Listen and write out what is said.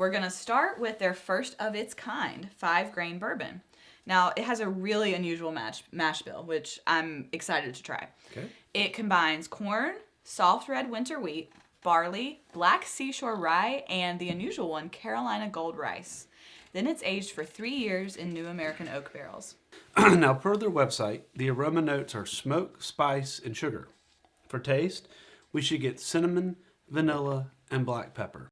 We're going to start with their first of its kind, 5-grain bourbon. Now, it has a really unusual mash bill, which I'm excited to try. Okay. It combines corn, soft red winter wheat, barley, black seashore rye, and the unusual one, Carolina gold rice. Then it's aged for 3 years in new American oak barrels. Now, per their website, the aroma notes are smoke, spice, and sugar. For taste, we should get cinnamon, vanilla, and black pepper.